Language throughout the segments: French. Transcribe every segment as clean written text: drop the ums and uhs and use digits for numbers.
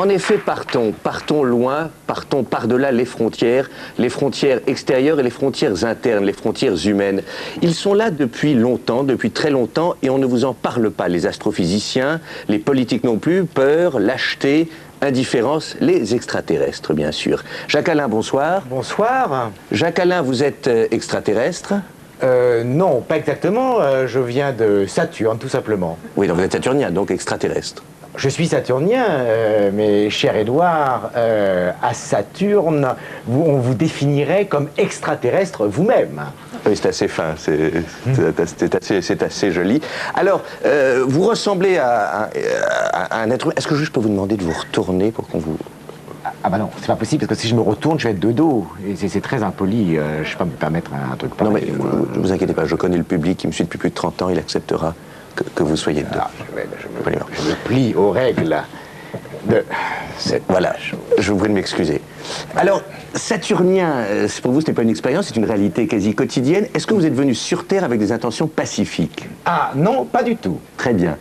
En effet, partons loin, partons par-delà les frontières extérieures et les frontières internes, les frontières humaines. Ils sont là depuis longtemps, depuis très longtemps, et on ne vous en parle pas. Les astrophysiciens, les politiques non plus, peur, lâcheté, indifférence, les extraterrestres, bien sûr. Jacques Alain, bonsoir. Bonsoir. Jacques Alain, vous êtes extraterrestre? Non, pas exactement. Je viens de Saturne, tout simplement. Oui, donc vous êtes saturnien, donc extraterrestre. Je suis saturnien, mais cher Édouard, à Saturne, on vous définirait comme extraterrestre vous-même. Oui, c'est assez fin, c'est assez joli. Alors, vous ressemblez à un être humain. Est-ce que je peux vous demander de vous retourner pour qu'on vous... Ah bah non, c'est pas possible, parce que si je me retourne, je vais être de dos. Et c'est très impoli, je vais pas me permettre un truc pareil. Non mais, ne vous inquiétez pas, je connais le public qui me suit depuis plus de 30 ans, il acceptera que vous soyez de dos. Je me plie aux règles de cette... Voilà, je vous prie de m'excuser. Alors, saturnien, pour vous, ce n'est pas une expérience, c'est une réalité quasi quotidienne. Est-ce que vous êtes venu sur Terre avec des intentions pacifiques? Ah non, pas du tout. Très bien.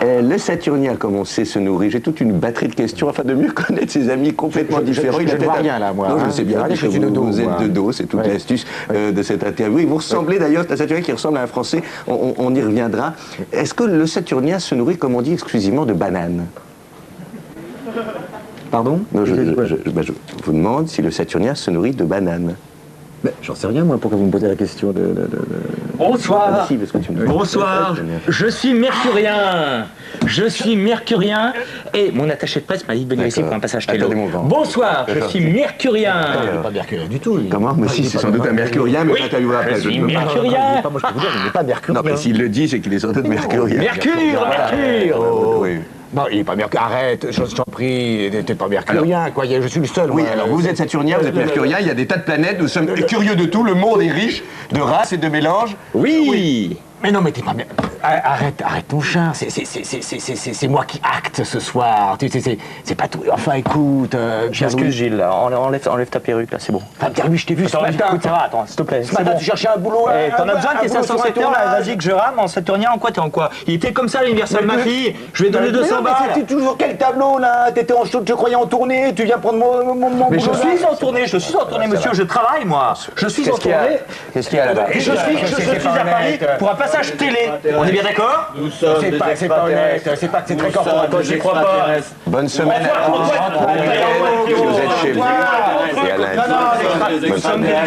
Le saturnien, comme on sait, se nourrit. J'ai toute une batterie de questions afin de mieux connaître ses amis complètement différents. Je ne vois rien là, moi. Non, je sais bien, je suis de dos. Vous êtes de dos, c'est toute l'astuce de cette interview. Et vous ressemblez d'ailleurs, c'est un saturnien qui ressemble à un Français, on y reviendra. Est-ce que le saturnien se nourrit, comme on dit, exclusivement de bananes? Pardon? Non, je vous demande si le saturnien se nourrit de bananes. J'en sais rien, moi, pourquoi vous me posez la question de... Bonsoir. Ah, si, parce que tu me... Bonsoir. Je suis mercurien. Je suis mercurien. Et mon attaché de presse m'a dit de venir ici pour un passage télo. Bonsoir, je suis mercurien. Il n'est pas mercurien du tout. Comment? Mais si, c'est sans doute un mercurien, mais l'interviewera après. Je suis mercurien. Moi, je peux vous dire, il n'est pas mercurien. Non, mais s'il le dit, c'est qu'il est sans doute mercurien. Mercure. Oui. Non, il n'est pas mercurien. Arrête, je t'en prie, t'es pas mercurien, quoi. Je suis le seul. Oui, moi. alors vous êtes saturnien, vous êtes mercurien, il y a des tas de planètes, nous sommes curieux de tout, le monde est riche de races et de mélanges. Oui. Mais non, mais t'es pas... Arrête ton char, c'est moi qui acte ce soir, c'est pas tout... Enfin, écoute... Excuse Gilles, là. Enlève ta perruque, là, c'est bon. Enfin, perruque, je t'ai vu ce matin. Écoute, ça va, attends, s'il te plaît. Ce matin, tu cherchais un boulot... T'en as besoin de tes 500 secteurs, là, vas-y, que je rame en saturnien, en quoi t'es en quoi? Il était comme ça à l'anniversaire de ma fille, je lui ai donné 200 balles. Mais c'était toujours quel tableau, là? T'étais en je croyais en tournée, tu viens prendre mon Mais boulot, je suis en tournée, monsieur, je travaille, moi. Je suis en tournée. Qu'est-ce qu'il y a là-bas? Et je suis à Paris pour un passage télé. On est bien d'accord? C'est pas honnête, c'est pas que c'est très corporatif. J'y crois pas. Bonne semaine à tous. Vous êtes chez vous. Et à lundi. Bonne semaine.